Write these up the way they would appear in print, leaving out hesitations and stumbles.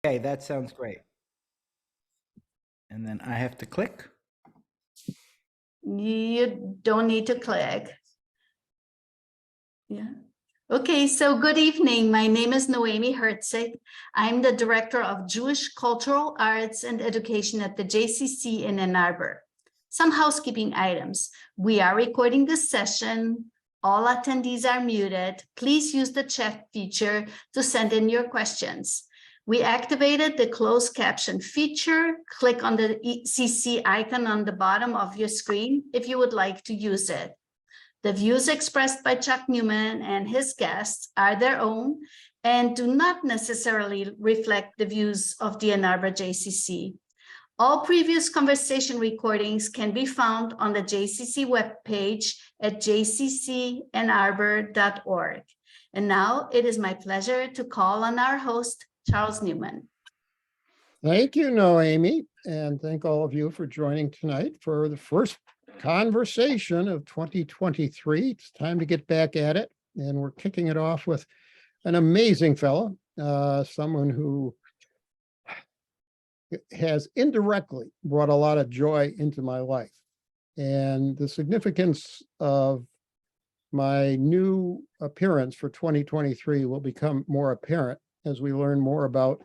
Okay, that sounds great. And then I have to click. You don't need to click. Yeah. Okay, so good evening. My name is Noemi Herzig. I'm the Director of Jewish Cultural Arts and Education at the JCC in Ann Arbor. Some housekeeping items. We are recording this session. All attendees are muted. Please use the chat feature to send in your questions. We activated the closed caption feature. Click on the CC icon on the bottom of your screen if you would like to use it. The views expressed by Chuck Newman and his guests are their own and do not necessarily reflect the views of the Ann Arbor JCC. All previous conversation recordings can be found on the JCC webpage at jccannarbor.org. And now it is my pleasure to call on our host, Charles Newman. Thank you, Noemi, and thank all of you for joining tonight for the first conversation of 2023. It's time to get back at it, and we're kicking it off with an amazing fellow, someone who has indirectly brought a lot of joy into my life. And the significance of my new appearance for 2023 will become more apparent as we learn more about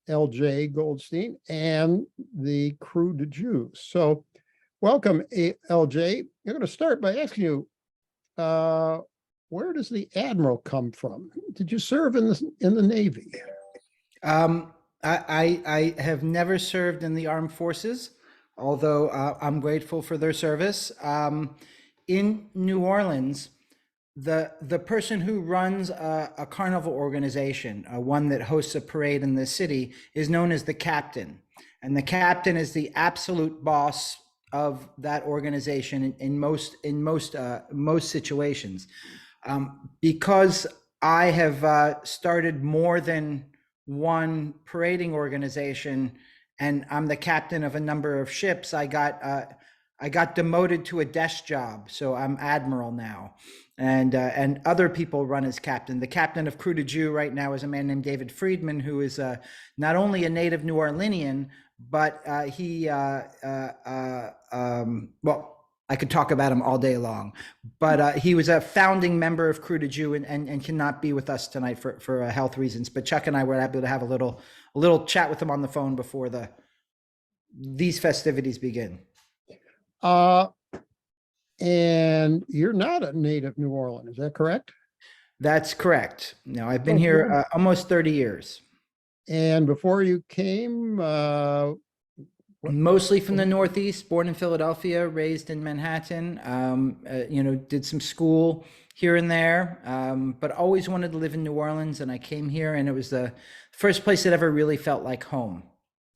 L.J. Goldstein and the Krewe du Jieux. So welcome, L.J. I'm going to start by asking you, where does the Admiral come from? Did you serve in the Navy? I have never served in the armed forces, although I'm grateful for their service. In New Orleans, the person who runs a carnival organization, one that hosts a parade in the city, is known as the captain. And the captain is the absolute boss of that organization in most situations. Because I have started more than one parading organization, and I'm the captain of a number of ships, I got demoted to a desk job, so I'm admiral now. And other people run as captain. The captain of Krewe du Jieux right now is a man named David Friedman, who is not only a native New Orleanian, but well, I could talk about him all day long, but he was a founding member of Krewe du Jieux and cannot be with us tonight for health reasons. But Chuck and I were able to have a little chat with him on the phone before these festivities begin. And you're not a native New Orleans, is that correct? That's correct. No, I've been here almost 30 years. And before you came, mostly from the Northeast, born in Philadelphia, raised in Manhattan, did some school here and there, but always wanted to live in New Orleans. And I came here, and it was the first place that ever really felt like home.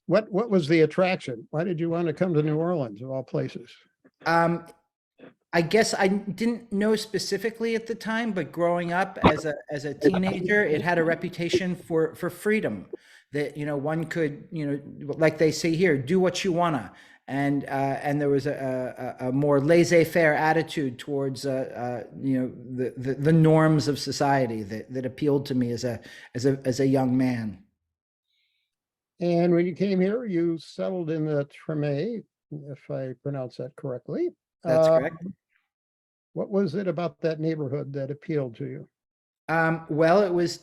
What was the attraction? Why did you want to come to New Orleans of all places? I guess I didn't know specifically at the time, but growing up as a teenager, it had a reputation for freedom. That one could like they say here, do what you wanna, and there was a more laissez-faire attitude towards the norms of society that appealed to me as a young man. And when you came here, you settled in the Treme, if I pronounce that correctly. That's correct. What was it about that neighborhood that appealed to you? Well, it was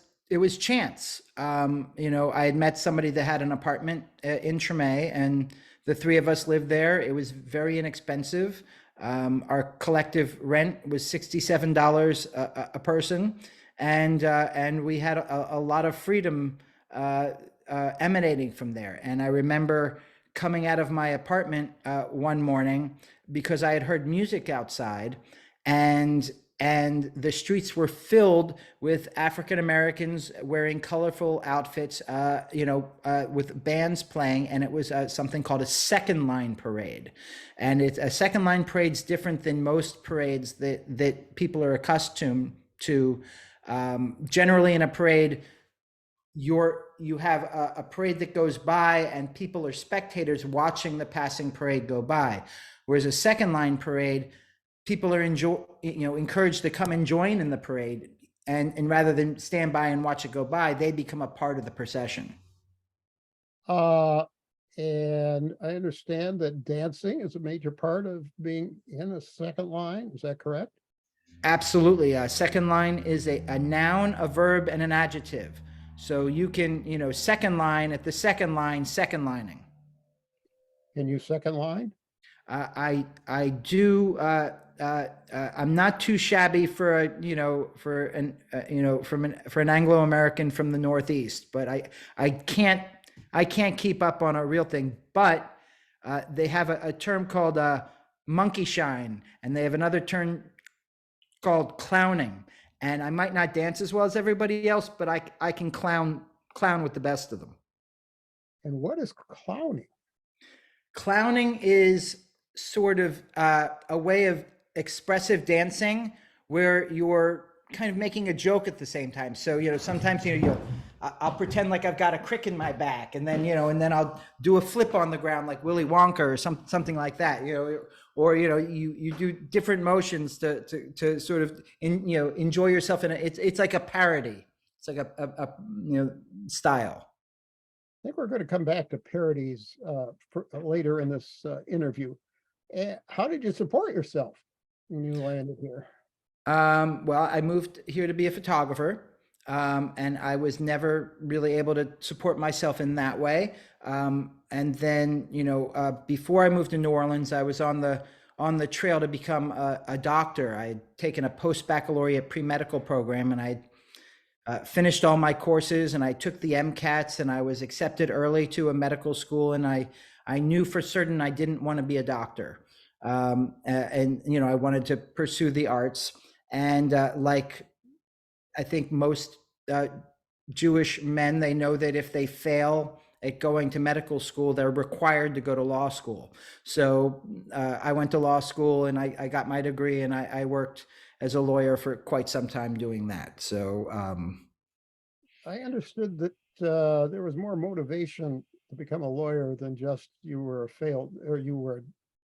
chance. I had met somebody that had an apartment in Treme, and the three of us lived there. It was very inexpensive. Our collective rent was $67 a person, and we had a lot of freedom emanating from there. And I remember coming out of my apartment one morning because I had heard music outside, and the streets were filled with African Americans wearing colorful outfits, with bands playing, and it was something called a second line parade. And a second line parade's different than most parades that people are accustomed to. Generally, in a parade, you have a parade that goes by, and people are spectators watching the passing parade go by. Whereas a second line parade, people are encouraged to come and join in the parade, and rather than stand by and watch it go by, they become a part of the procession. And I understand that dancing is a major part of being in a second line. Is that correct? Absolutely. Second line is a noun, a verb, and an adjective. So you can, second line at the second line, second lining. Can you second line? I do. I'm not too shabby for a for an Anglo American from the Northeast, but I can't keep up on a real thing. But they have a term called monkey shine, and they have another term called clowning. And I might not dance as well as everybody else, but I can clown with the best of them. And what is clowning? Clowning is sort of a way of expressive dancing where you're kind of making a joke at the same time. So, sometimes, I'll pretend like I've got a crick in my back, and then, and then I'll do a flip on the ground like Willy Wonka or something like that, or, you do different motions to sort of, enjoy yourself in it. It's like a parody. It's like a style. I think we're going to come back to parodies later in this interview. How did you support yourself when you landed here? Well, I moved here to be a photographer, and I was never really able to support myself in that way. And then, before I moved to New Orleans, I was on the trail to become a doctor. I had taken a post-baccalaureate pre-medical program, and I finished all my courses, and I took the MCATs, and I was accepted early to a medical school, and I knew for certain I didn't want to be a doctor. And I wanted to pursue the arts. And like I think most Jewish men, they know that if they fail at going to medical school, they're required to go to law school. So I went to law school, and I got my degree, and I worked as a lawyer for quite some time doing that. So I understood that there was more motivation to become a lawyer than just you were failed or you were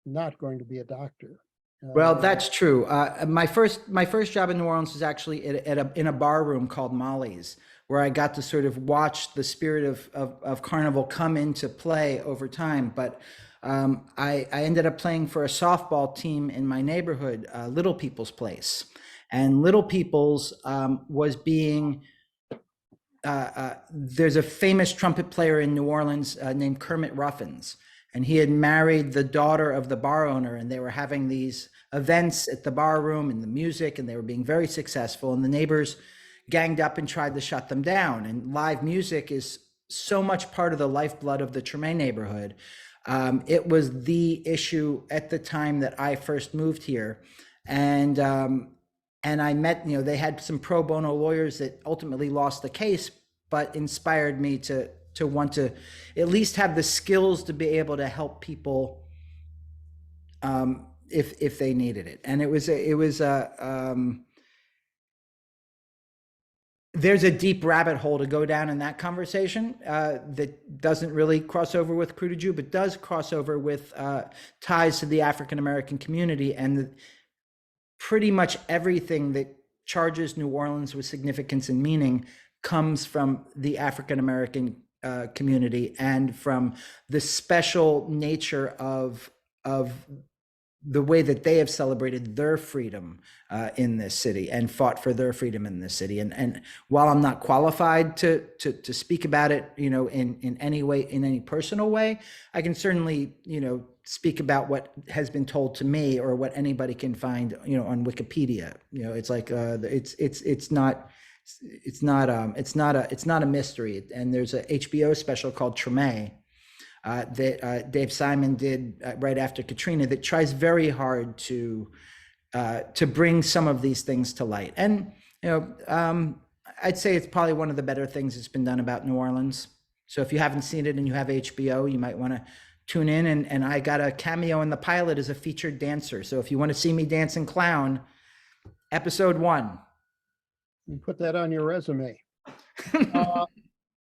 not going to be a doctor. Well, that's true. My first job in New Orleans was actually in a bar room called Molly's, where I got to sort of watch the spirit of carnival come into play over time. But I ended up playing for a softball team in my neighborhood, Little People's Place, and Little People's was being. There's a famous trumpet player in New Orleans named Kermit Ruffins, and he had married the daughter of the bar owner, and they were having these events at the bar room and the music, and they were being very successful, and the neighbors ganged up and tried to shut them down. And live music is so much part of the lifeblood of the Treme neighborhood. It was the issue at the time that I first moved here. And I met, they had some pro bono lawyers that ultimately lost the case, but inspired me to want to at least have the skills to be able to help people if they needed it. And there's a deep rabbit hole to go down in that conversation that doesn't really cross over with Krewe du Jieux, but does cross over with ties to the African American community, and pretty much everything that charges New Orleans with significance and meaning comes from the African American community, and from the special nature of the way that they have celebrated their freedom in this city and fought for their freedom in this city. And while I'm not qualified to speak about it, in any way, in any personal way, I can certainly, speak about what has been told to me, or what anybody can find, on Wikipedia. It's like it's not a mystery. And there's a HBO special called Treme that Dave Simon did right after Katrina, that tries very hard to bring some of these things to light. And I'd say it's probably one of the better things that's been done about New Orleans. So if you haven't seen it and you have HBO, you might want to tune in. And I got a cameo in the pilot as a featured dancer. So if you want to see me dance and clown, episode 1. You put that on your resume.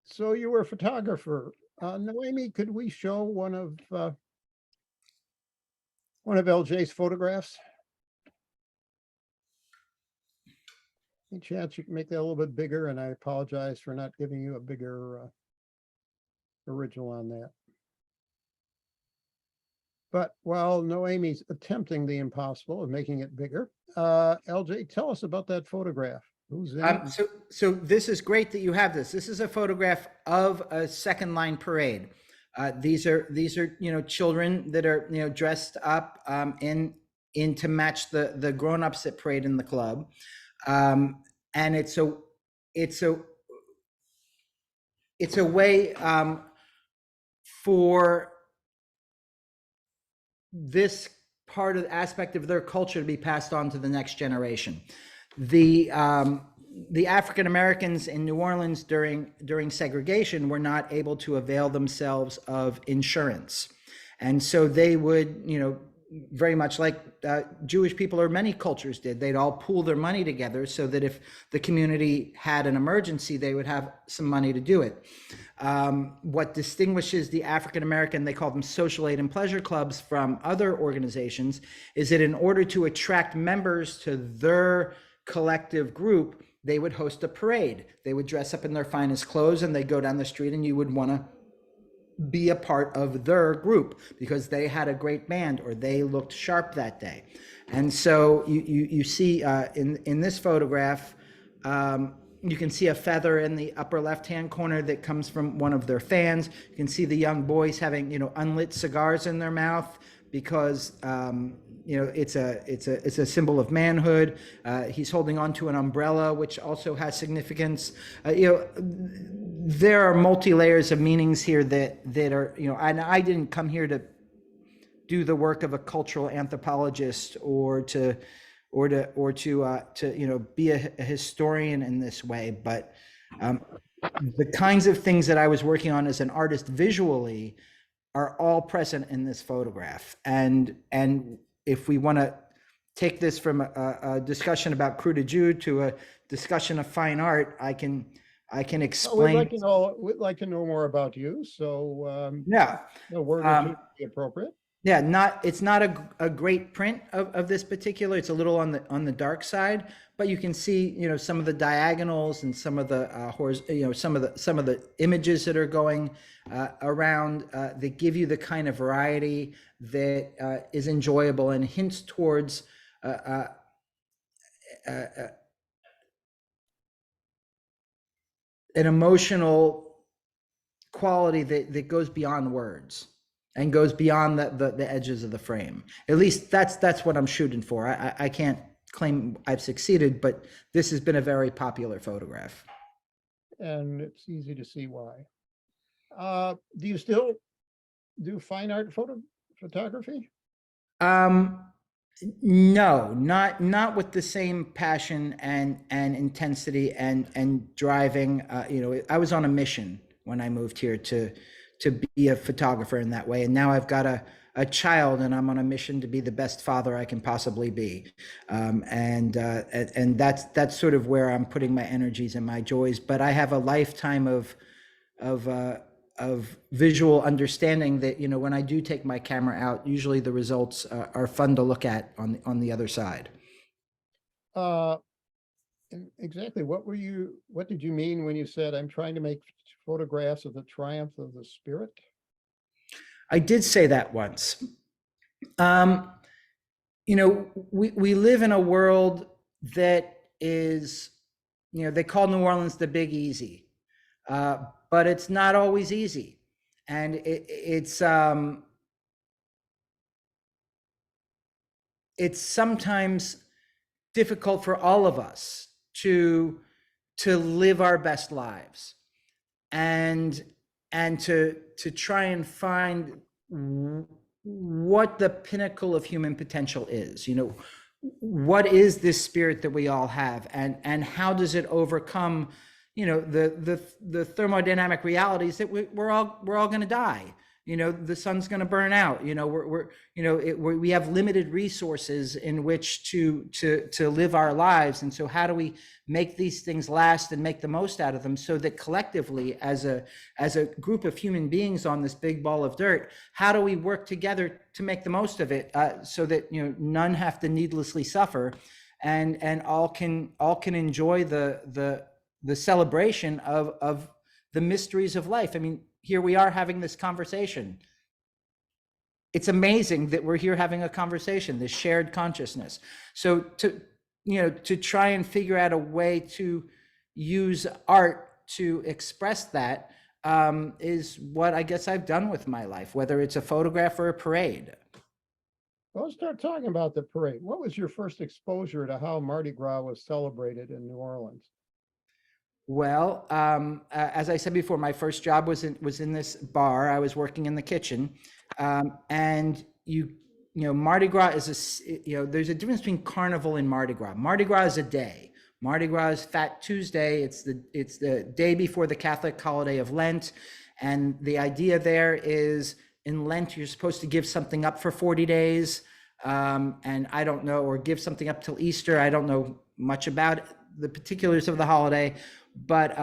So you were a photographer. Noemi, could we show one of LJ's photographs? Any chance you can make that a little bit bigger? And I apologize for not giving you a bigger original on that. But while Noemi's attempting the impossible of making it bigger, LJ, tell us about that photograph. Who's in it? So this is great that you have this. This is a photograph of a second line parade. These are children that are dressed up in to match the grown-ups that parade in the club, and it's a way for this part of the aspect of their culture to be passed on to the next generation. The African Americans in New Orleans during segregation were not able to avail themselves of insurance, and so they would, very much like Jewish people or many cultures did, they'd all pool their money together so that if the community had an emergency, they would have some money to do it. What distinguishes the African American, they call them social aid and pleasure clubs, from other organizations is that in order to attract members to their collective group, they would host a parade. They would dress up in their finest clothes and they go down the street, and you would want to be a part of their group because they had a great band or they looked sharp that day. And so you see in this photograph, you can see a feather in the upper left-hand corner that comes from one of their fans. You can see the young boys having unlit cigars in their mouth because it's a symbol of manhood. He's holding on to an umbrella, which also has significance. There are multi-layers of meanings here that are, and I didn't come here to do the work of a cultural anthropologist or to be a historian in this way, but the kinds of things that I was working on as an artist visually are all present in this photograph. And if we want to take this from a discussion about Krewe du Jieux to a discussion of fine art, I can explain. We'd like to know more about you. So yeah, a word or two would be appropriate. Yeah, it's not a great print of this particular. It's a little on the dark side, but you can see some of the diagonals and some of the some of the images that are going around that give you the kind of variety that is enjoyable and hints towards an emotional quality that goes beyond words and goes beyond the edges of the frame. At least that's what I'm shooting for. I can't claim I've succeeded, but this has been a very popular photograph. And it's easy to see why. Do you still do fine art photography? No, not with the same passion and intensity and driving. I was on a mission when I moved here to be a photographer in that way. And now I've got a child and I'm on a mission to be the best father I can possibly be. And that's sort of where I'm putting my energies and my joys. But I have a lifetime of visual understanding that, when I do take my camera out, usually the results are fun to look at on the other side. Exactly. What did you mean when you said, I'm trying to make photographs of the triumph of the spirit? I did say that once. We live in a world that is, they call New Orleans the Big Easy, but it's not always easy. And it's sometimes difficult for all of us to live our best lives and to try and find what the pinnacle of human potential is. What is this spirit that we all have, and how does it overcome the thermodynamic realities that we're all going to die. The sun's going to burn out. We have limited resources in which to live our lives, and so how do we make these things last and make the most out of them, so that collectively, as a group of human beings on this big ball of dirt, how do we work together to make the most of it, so that none have to needlessly suffer, and all can enjoy the celebration of the mysteries of life. I mean, here we are having this conversation. It's amazing that we're here having a conversation, this shared consciousness. So to try and figure out a way to use art to express that is what I guess I've done with my life, whether it's a photograph or a parade. Well, let's start talking about the parade. What was your first exposure to how Mardi Gras was celebrated in New Orleans? Well, as I said before, my first job was in this bar. I was working in the kitchen, and you know, Mardi Gras is there's a difference between Carnival and Mardi Gras. Mardi Gras is a day. Mardi Gras is Fat Tuesday. It's the day before the Catholic holiday of Lent, and the idea there is in Lent you're supposed to give something up for 40 days, and I don't know, or give something up till Easter. I don't know much about the particulars of the holiday, but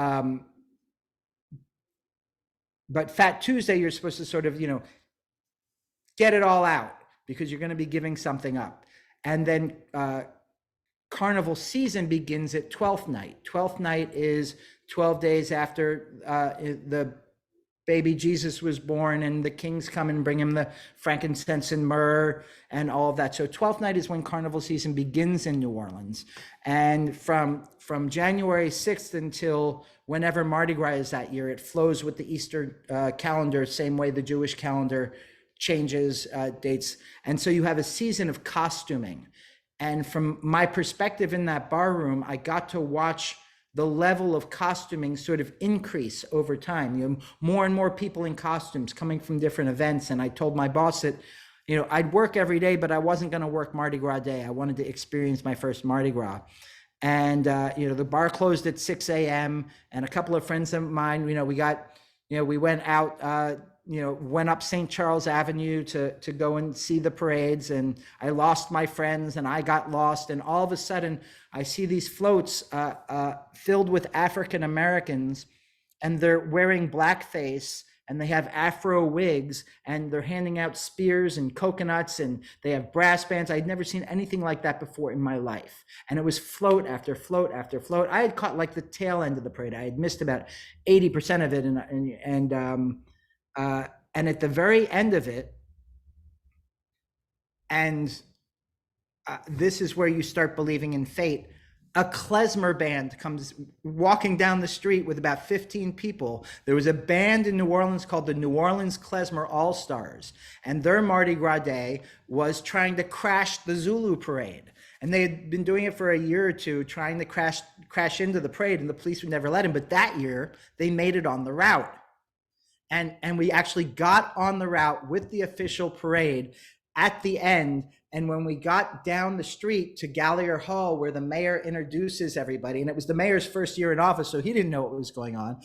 Fat Tuesday you're supposed to sort of get it all out because you're going to be giving something up, and then Carnival season begins at Twelfth Night. Twelfth Night is 12 days after the baby Jesus was born, and the kings come and bring him the frankincense and myrrh and all of that. So 12th Night is when Carnival season begins in New Orleans, and from January 6th until whenever Mardi Gras is that year, it flows with the Easter calendar, same way the Jewish calendar changes dates. And so you have a season of costuming. And from my perspective in that bar room, I got to watch the level of costuming sort of increase over time. More and more people in costumes coming from different events. And I told my boss that, I'd work every day, but I wasn't going to work Mardi Gras Day. I wanted to experience my first Mardi Gras. And, the bar closed at 6 a.m. and a couple of friends of mine, we went out, went up St. Charles Avenue to go and see the parades, and I lost my friends and I got lost. And all of a sudden I see these floats filled with African Americans, and they're wearing blackface and they have Afro wigs, and they're handing out spears and coconuts, and they have brass bands. I'd never seen anything like that before in my life. And it was float after float after float. I had caught like the tail end of the parade. I had missed about 80% of it. And at the very end of it, and this is where you start believing in fate, a klezmer band comes walking down the street with about 15 people. There was a band in New Orleans called the New Orleans Klezmer All-Stars, and their Mardi Gras Day was trying to crash the Zulu parade. And they had been doing it for a year or two, trying to crash into the parade, and the police would never let them. But that year, they made it on the route. And we actually got on the route with the official parade at the end. And when we got down the street to Gallier Hall, where the mayor introduces everybody, and it was the mayor's first year in office, so he didn't know what was going on,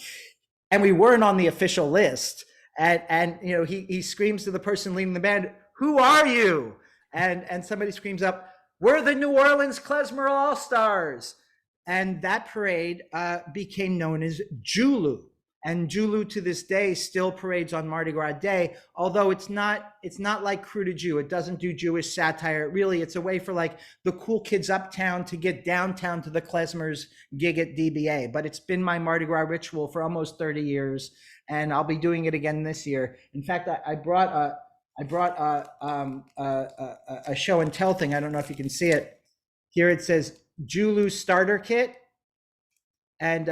and we weren't on the official list. And he screams to the person leading the band, "Who are you?" And somebody screams up, "We're the New Orleans Klezmer All-Stars." And that parade became known as Julu. And Julu to this day still parades on Mardi Gras Day, although it's not like Krewe du Jieux. It doesn't do Jewish satire. Really, it's a way for like the cool kids uptown to get downtown to the Klezmer's gig at DBA. But it's been my Mardi Gras ritual for almost 30 years, and I'll be doing it again this year. In fact, I brought a show and tell thing. I don't know if you can see it. Here it says Julu Starter Kit. And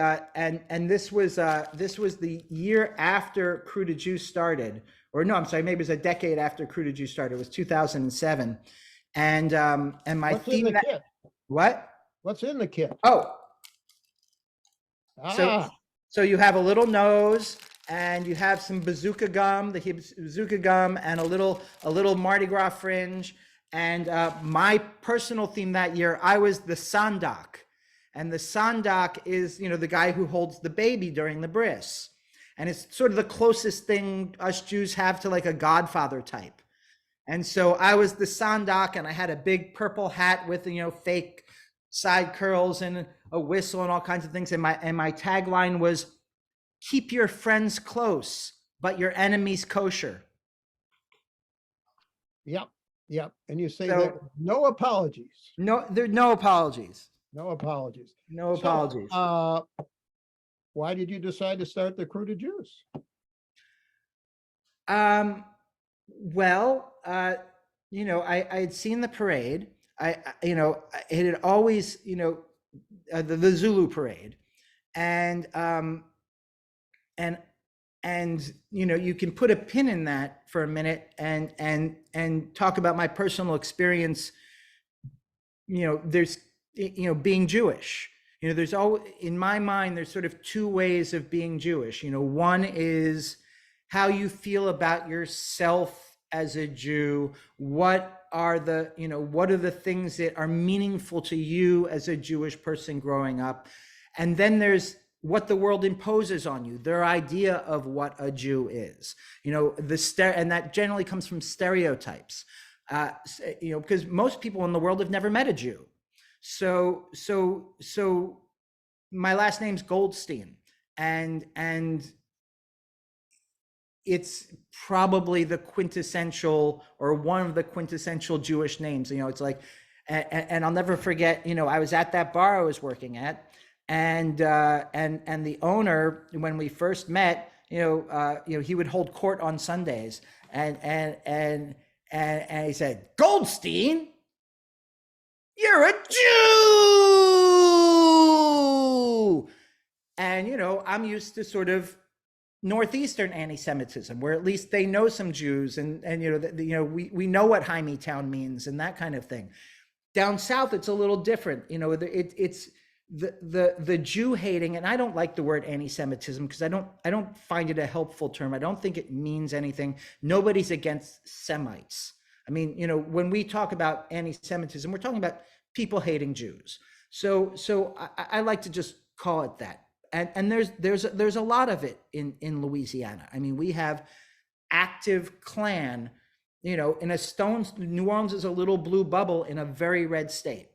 this was the year after Krewe du Jieux started, or no, I'm sorry, maybe it was a decade after Krewe du Jieux started. It was 2007, and my What's theme. in the kit? What? What's in the kit? Oh, so you have a little nose, and you have some bazooka gum, and a little Mardi Gras fringe, and my personal theme that year, I was the Sandak. And the Sandak is, the guy who holds the baby during the bris. And it's sort of the closest thing us Jews have to like a Godfather type. And so I was the Sandak, and I had a big purple hat with, fake side curls and a whistle and all kinds of things. And my tagline was, "Keep your friends close, but your enemies kosher." Yep. And you say that no apologies. No, there are no apologies. No apologies. No apologies. Why did you decide to start the Krewe du Jieux? Um, well, I had seen the parade. It had always, the Zulu parade, and and you can put a pin in that for a minute and talk about my personal experience. There's being Jewish. There's always, in my mind, there's sort of two ways of being Jewish. One is how you feel about yourself as a Jew. What are the things that are meaningful to you as a Jewish person growing up? And then there's what the world imposes on you, their idea of what a Jew is. And that generally comes from stereotypes. Because most people in the world have never met a Jew. So my last name's Goldstein, and it's probably the quintessential, or one of the quintessential Jewish names. It's like, and I'll never forget. I was at that bar I was working at, and the owner, when we first met, he would hold court on Sundays, and he said, "Goldstein, you're a Jew." And I'm used to sort of Northeastern anti-Semitism, where at least they know some Jews, and we know what Town means and that kind of thing. Down south, it's a little different. It's the Jew hating, and I don't like the word anti-Semitism because I don't find it a helpful term. I don't think it means anything. Nobody's against Semites. I mean, when we talk about anti-Semitism, we're talking about people hating Jews. So I like to just call it that. And there's a lot of it in Louisiana. I mean, we have active Klan. New Orleans is a little blue bubble in a very red state.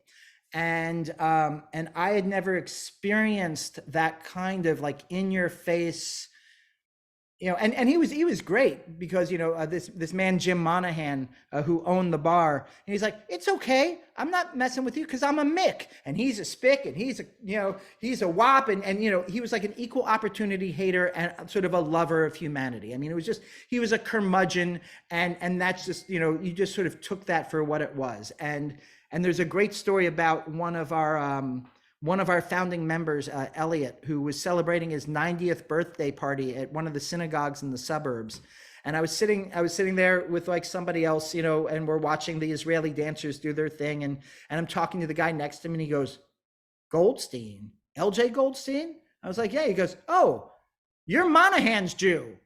And I had never experienced that kind of like in your face, and he was great because, this man, Jim Monahan, who owned the bar, and he's like, "It's okay. I'm not messing with you because I'm a Mick, and he's a Spick, and he's a Wop." And he was like an equal opportunity hater and sort of a lover of humanity. I mean, it was just, he was a curmudgeon, and that's just, you just sort of took that for what it was. And there's a great story about one of our founding members, Elliot, who was celebrating his 90th birthday party at one of the synagogues in the suburbs. And I was sitting there with like somebody else, and we're watching the Israeli dancers do their thing. And I'm talking to the guy next to me, and he goes, "Goldstein, L.J. Goldstein?" I was like, "Yeah." He goes, "Oh, you're Monahan's Jew."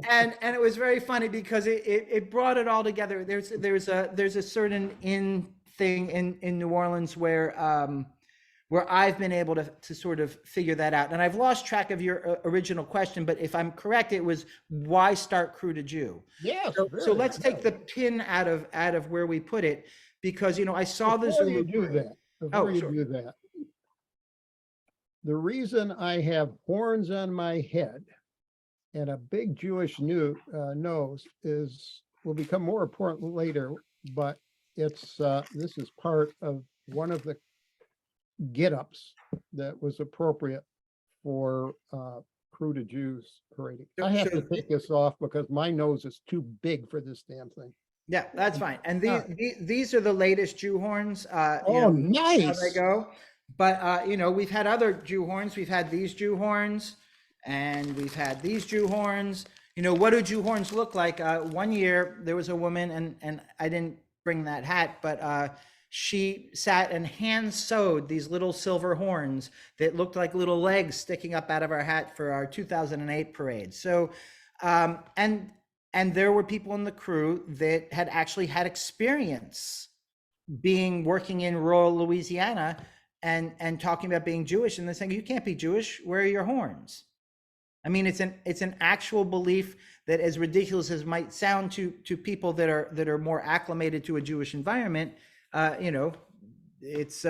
And it was very funny because it brought it all together. There's a certain thing in New Orleans where I've been able to sort of figure that out. And I've lost track of your original question, but if I'm correct, it was, why start Krewe du Jieux? Yes. So let's take the pin out of where we put it, because I saw this. Before you do that, Sure. The reason I have horns on my head and a big Jewish nose will become more important later, but it's this is part of one of the get-ups that was appropriate for Krewe du Jieux parading. I have to take this off because my nose is too big for this damn thing. Yeah, that's fine. And these are the latest Jew horns. Nice. How they go. But we've had other Jew horns. We've had these Jew horns, and we've had these Jew horns. What do Jew horns look like? One year there was a woman, and I didn't bring that hat, but she sat and hand sewed these little silver horns that looked like little legs sticking up out of our hat for our 2008 parade. So, and there were people in the crew that had actually had experience working in rural Louisiana and talking about being Jewish, and they're saying, "You can't be Jewish. Where are your horns?" I mean, it's an actual belief that, as ridiculous as it might sound to people that are more acclimated to a Jewish environment, it's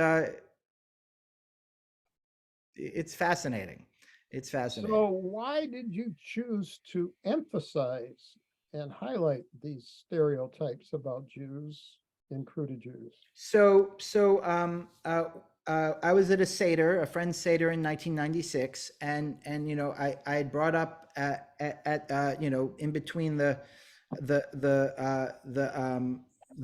fascinating. It's fascinating. So why did you choose to emphasize and highlight these stereotypes about Jews in Krewe du Jieux? So I was at a Seder, a friend's Seder in 1996, and I had brought up in between the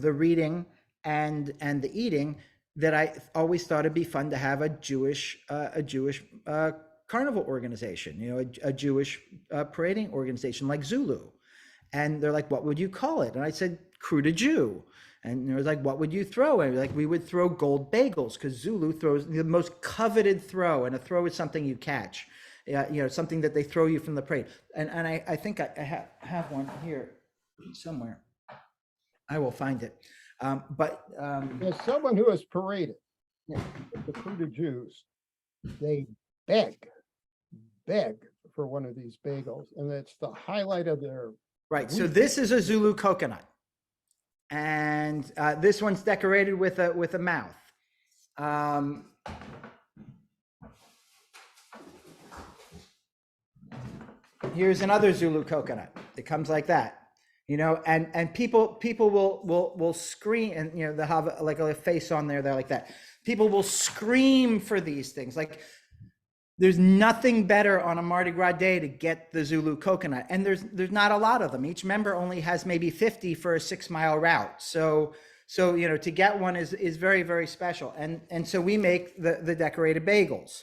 reading and the eating, that I always thought it'd be fun to have a Jewish carnival organization, a Jewish parading organization like Zulu. And they're like, what would you call it? And I said, Krewe du Jieux. And it was like, what would you throw? And like, we would throw gold bagels, because Zulu throws the most coveted throw, and a throw is something you catch, something that they throw you from the parade. And I think I have one here somewhere. I will find it. As someone who has paraded the Krewe du Jieux, they beg for one of these bagels, and it's the highlight of their right. So this is a Zulu coconut, and this one's decorated with a mouth. Here's another Zulu coconut. It comes like that. And people will scream, and they'll have like a face on there. They're like that. People will scream for these things. Like, there's nothing better on a Mardi Gras day to get the Zulu coconut, and there's not a lot of them. Each member only has maybe 50 for a 6-mile route. So to get one is very, very special. And so we make the decorated bagels,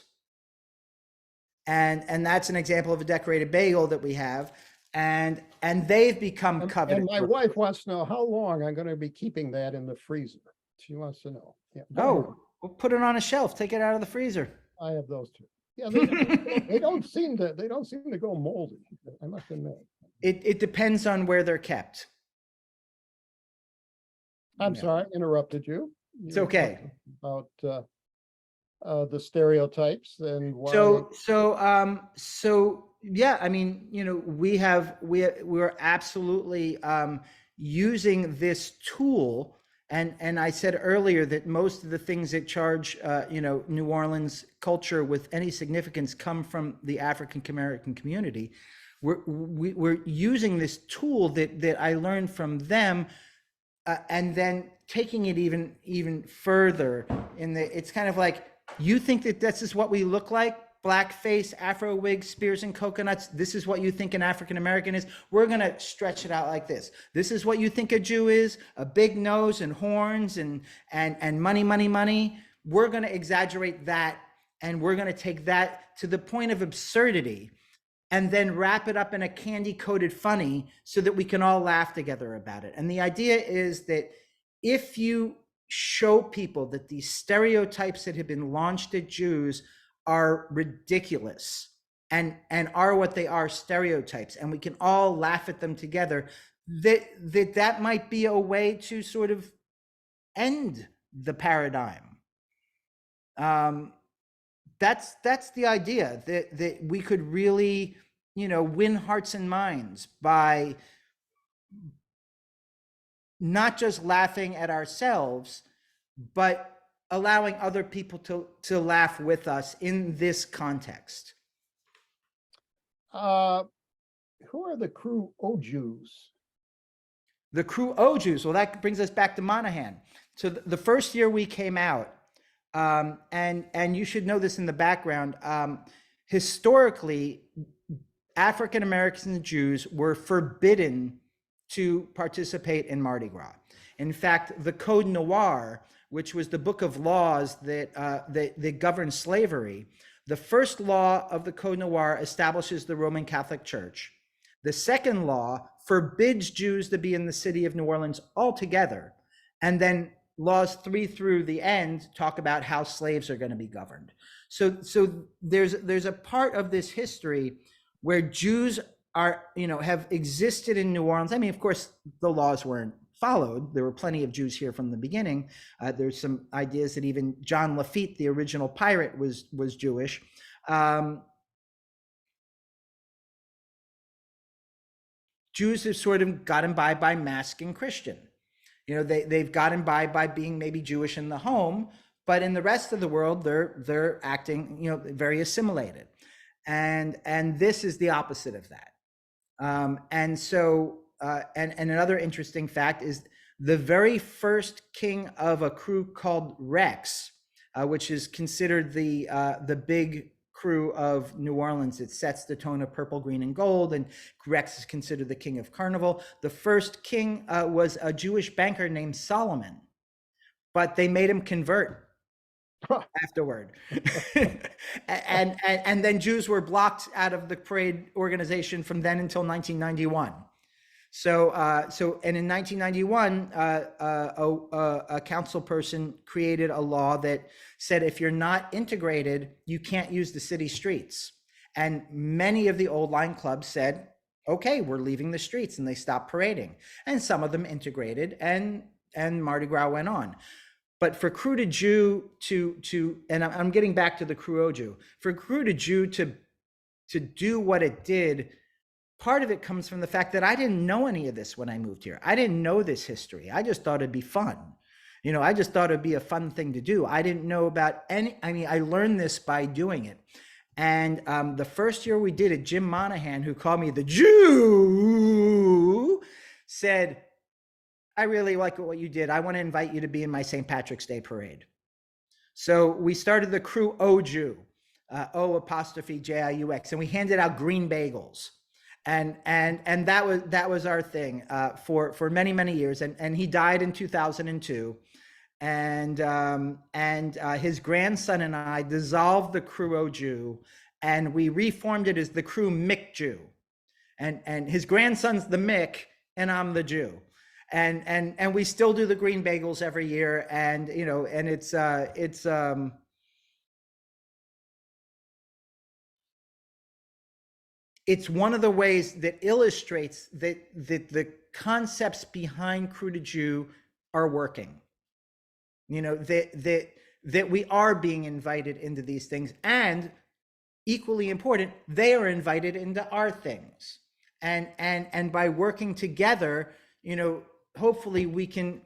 and that's an example of a decorated bagel that we have. And they've become coveted. And my wife wants to know how long I'm going to be keeping that in the freezer. She wants to know. Yeah. Oh, we'll put it on a shelf. Take it out of the freezer. I have those too. Yeah, they don't seem to go moldy, I must admit. It depends on where they're kept. I'm sorry, interrupted you. It's okay. About the stereotypes and why. So yeah, I mean, we're absolutely using this tool. And I said earlier that most of the things that charge, New Orleans culture with any significance come from the African American community. We're using this tool that I learned from them, and then taking it even further. It's kind of like, you think that this is what we look like? Blackface, Afro wig, spears and coconuts. This is what you think an African American is. We're going to stretch it out like this. This is what you think a Jew is: a big nose and horns and money, money, money. We're going to exaggerate that, and we're going to take that to the point of absurdity, and then wrap it up in a candy-coated funny so that we can all laugh together about it. And the idea is that if you show people that these stereotypes that have been launched at Jews are ridiculous and are what they are, stereotypes, and we can all laugh at them together, that might be a way to sort of end the paradigm. That's the idea, that we could really, win hearts and minds by not just laughing at ourselves, but allowing other people to laugh with us in this context. Who are the Krewe du Jieux? The Krewe du Jieux. Well, that brings us back to Monahan. So the first year we came out, and you should know this in the background, historically, African Americans and Jews were forbidden to participate in Mardi Gras. In fact, the Code Noir, which was the book of laws that governed slavery, the first law of the Code Noir establishes the Roman Catholic Church. The second law forbids Jews to be in the city of New Orleans altogether. And then laws 3 through the end talk about how slaves are going to be governed. So there's a part of this history where Jews are, have existed in New Orleans. I mean, of course, the laws weren't followed. There were plenty of Jews here from the beginning. There's some ideas that even John Lafitte, the original pirate, was Jewish. Jews have sort of gotten by masking Christian. They've gotten by being maybe Jewish in the home, but in the rest of the world, they're acting, very assimilated. And this is the opposite of that. And another interesting fact is the very first king of a Krewe called Rex, which is considered the big crew of New Orleans. It sets the tone of purple, green, and gold, and Rex is considered the king of carnival. The first king was a Jewish banker named Solomon, but they made him convert afterward. and then Jews were blocked out of the parade organization from then until 1991. So and in 1991, a council person created a law that said if you're not integrated, you can't use the city streets. And many of the old line clubs said, okay, we're leaving the streets, and they stopped parading. And some of them integrated, and Mardi Gras went on. But for Krewe du Jieux and I'm getting back to the Krewe du Jieux, for Krewe du Jieux to do what it did, part of it comes from the fact that I didn't know any of this when I moved here. I didn't know this history. I just thought it'd be fun. I just thought it'd be a fun thing to do. I didn't know about I learned this by doing it. And the first year we did it, Jim Monahan, who called me the Jew, said, I really like what you did. I want to invite you to be in my St. Patrick's Day parade. So we started the Krewe du Jieux, O''Jiux, and we handed out green bagels. And that was our thing for many years. And he died in 2002. And his grandson and I dissolved the Krewe du Jieux, and we reformed it as the Krewe Mick Jew. And his grandson's the Mick, and I'm the Jew. And we still do the green bagels every year. And and it's one of the ways that illustrates that the concepts behind Krewe du Jieux are working. That we are being invited into these things, and equally important, they are invited into our things. And by working together, hopefully we can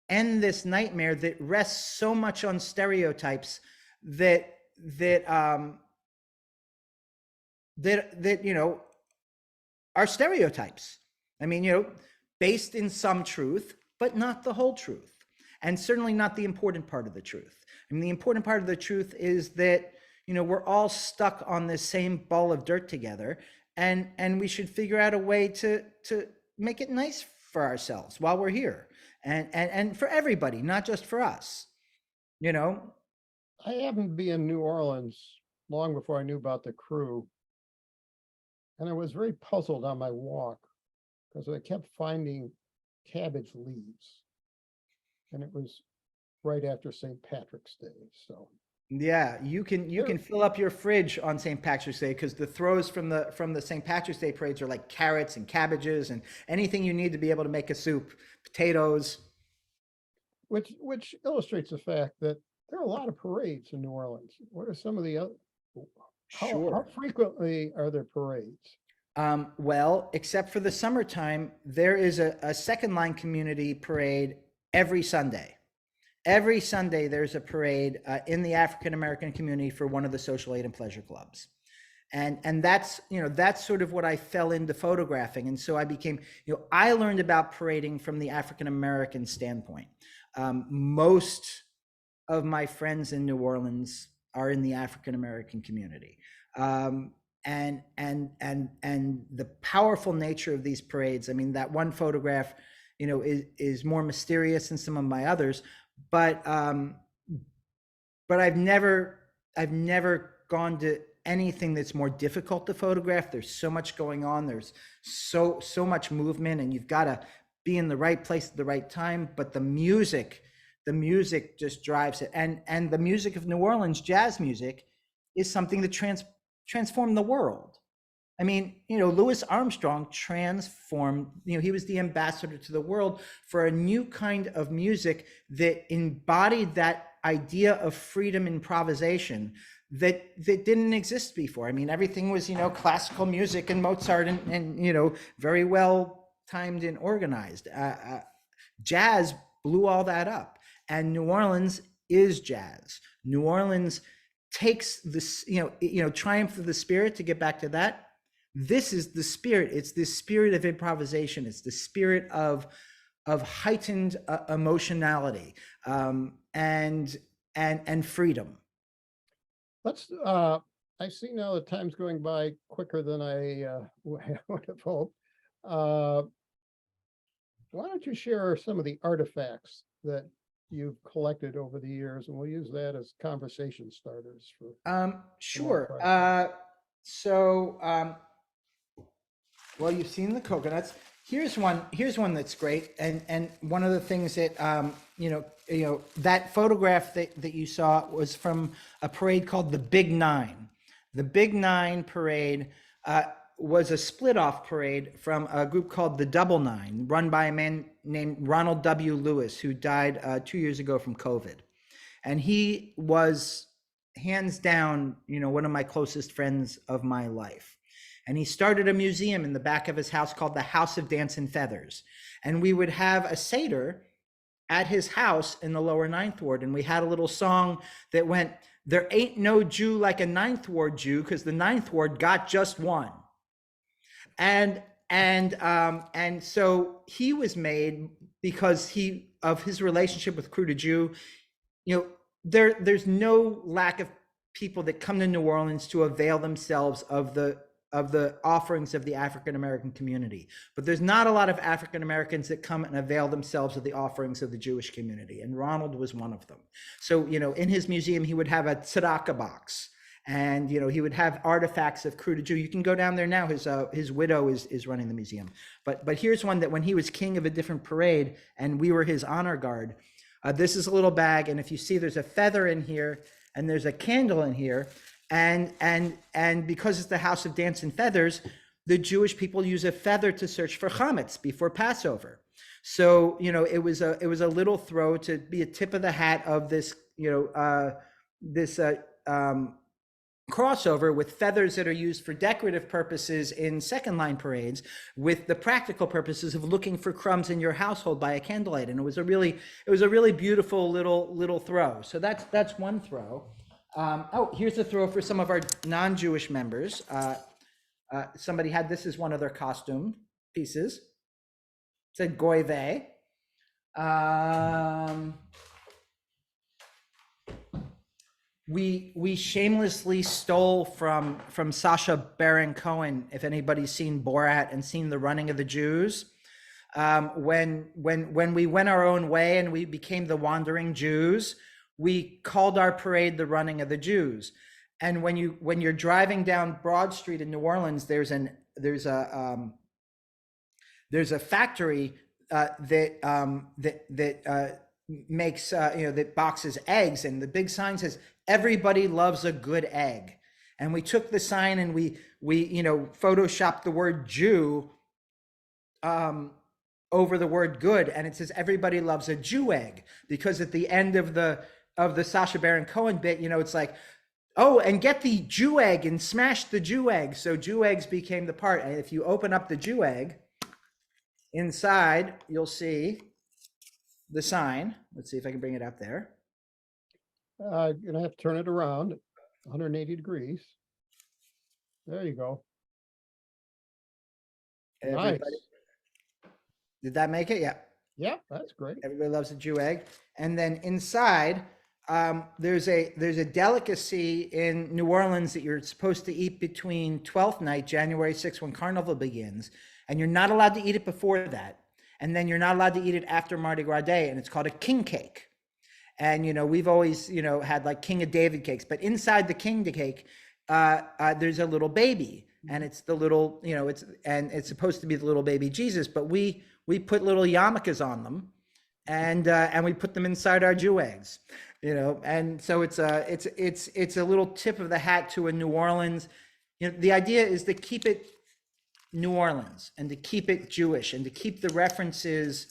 end this nightmare that rests so much on stereotypes that are stereotypes. Based in some truth, but not the whole truth, and certainly not the important part of the truth. The important part of the truth is that we're all stuck on this same ball of dirt together, and we should figure out a way to make it nice for ourselves while we're here, and for everybody, not just for us. I happened to be in New Orleans long before I knew about the Krewe, and I was very puzzled on my walk because I kept finding cabbage leaves, and it was right after St. Patrick's Day. So yeah, you can fill up your fridge on St. Patrick's Day, because the throws from the St. Patrick's Day parades are like carrots and cabbages and anything you need to be able to make a soup, potatoes. Which illustrates the fact that there are a lot of parades in New Orleans. What are some of the other? How frequently are there parades? Well, except for the summertime, there is a second line community parade every Sunday. Every Sunday, there's a parade in the African American community for one of the social aid and pleasure clubs. And that's, that's sort of what I fell into photographing. And so I became, I learned about parading from the African American standpoint. Most of my friends in New Orleans are in the African American community. And the powerful nature of these parades. That one photograph, is more mysterious than some of my others, but I've never gone to anything that's more difficult to photograph. There's so much going on. There's so much movement, and you've got to be in the right place at the right time. But the music just drives it. And the music of New Orleans, jazz music, is something that transformed the world. Louis Armstrong transformed, he was the ambassador to the world for a new kind of music that embodied that idea of freedom improvisation that didn't exist before. Everything was, classical music and Mozart and very well timed and organized. Jazz blew all that up, and New Orleans is jazz. New Orleans takes this, triumph of the spirit, to get back to that. This is the spirit. It's this spirit of improvisation. It's the spirit of heightened emotionality. And and freedom. Let's, I see now the time's going by quicker than I would have hoped. Why don't you share some of the artifacts that you've collected over the years, and we'll use that as conversation starters for. Sure. Well, you've seen the coconuts. Here's one that's great. And one of the things that, that photograph that you saw was from a parade called the Big Nine. The Big Nine parade was a split off parade from a group called the Double Nine, run by a man named Ronald W. Lewis, who died 2 years ago from COVID. And he was hands down, one of my closest friends of my life. And he started a museum in the back of his house called the House of Dance and Feathers. And we would have a Seder at his house in the lower Ninth Ward. And we had a little song that went, "There ain't no Jew like a Ninth Ward Jew, because the Ninth Ward got just one." And so he was made because of his relationship with Krewe du Jieux. There's no lack of people that come to New Orleans to avail themselves of the offerings of the African American community, but there's not a lot of African Americans that come and avail themselves of the offerings of the Jewish community, and Ronald was one of them. So in his museum he would have a tzedakah box, and he would have artifacts of Krewe du Jieux. You can go down there now. His widow is running the museum, but here's one that when he was king of a different parade and we were his honor guard. This is a little bag, and if you see, there's a feather in here and there's a candle in here, and because it's the House of Dance and Feathers, the Jewish people use a feather to search for chametz before Passover. So it was a little throw to be a tip of the hat of this crossover with feathers that are used for decorative purposes in second line parades, with the practical purposes of looking for crumbs in your household by a candlelight. And it was a really beautiful little throw. So that's one throw. Here's a throw for some of our non-Jewish members. Somebody had this as one of their costume pieces. It said Goy Vey. We shamelessly stole from Sacha Baron Cohen, if anybody's seen Borat and seen The Running of the Jews. When we went our own way and we became the Wandering Jews, we called our parade the Running of the Jews. And when you're driving down Broad Street in New Orleans, there's a factory that makes that boxes eggs, and the big sign says, "Everybody loves a good egg." And we took the sign and we photoshopped the word Jew over the word good, and it says everybody loves a Jew egg, because at the end of the Sacha Baron Cohen bit, it's like, oh, and get the Jew egg and smash the Jew egg. So Jew eggs became the part. And if you open up the Jew egg, inside you'll see the sign. Let's see if I can bring it up there. You're gonna have to turn it around 180 degrees. There you go. Nice. Did that make it? Yeah. Yeah, that's great. Everybody loves a Jew egg. And then inside, there's a delicacy in New Orleans that you're supposed to eat between 12th night, January 6th, when Carnival begins, and you're not allowed to eat it before that. And then you're not allowed to eat it after Mardi Gras Day, and it's called a king cake. And we've always had like King of David cakes, but inside the king cake, there's a little baby, and it's the little it's supposed to be the little baby Jesus, but we put little yarmulkes on them, and we put them inside our Jew eggs, and so it's a little tip of the hat to a New Orleans. The idea is to keep it New Orleans and to keep it Jewish and to keep the references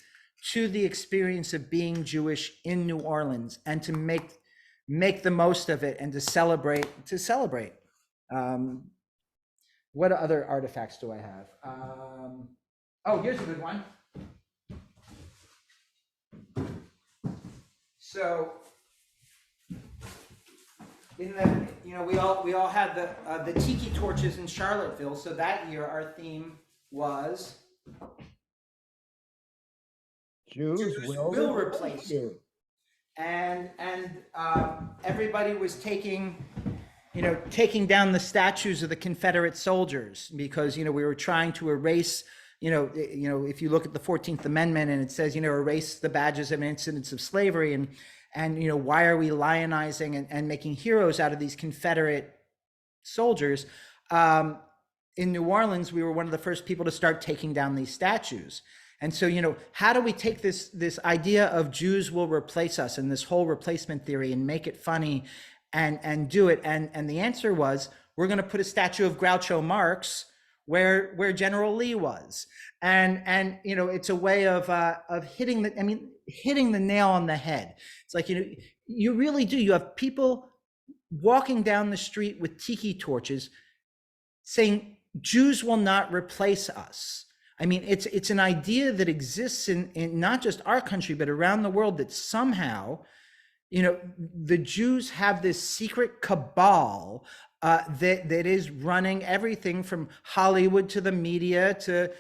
to the experience of being Jewish in New Orleans, and to make the most of it and to celebrate. What other artifacts do I have? Here's a good one. So in the we all had the tiki torches in Charlottesville. So that year our theme was Jews will replace you. and everybody was taking down the statues of the Confederate soldiers because, we were trying to erase, if you look at the 14th Amendment and it says, erase the badges of incidents of slavery, and why are we lionizing and making heroes out of these Confederate soldiers? In New Orleans, we were one of the first people to start taking down these statues. And so, how do we take this idea of Jews will replace us and this whole replacement theory and make it funny and do it? And the answer was, we're going to put a statue of Groucho Marx where General Lee was. And it's a way of hitting the nail on the head. It's like, you really do. You have people walking down the street with tiki torches saying, Jews will not replace us. I mean, it's an idea that exists in not just our country, but around the world, that somehow, the Jews have this secret cabal that is running everything from Hollywood to the media to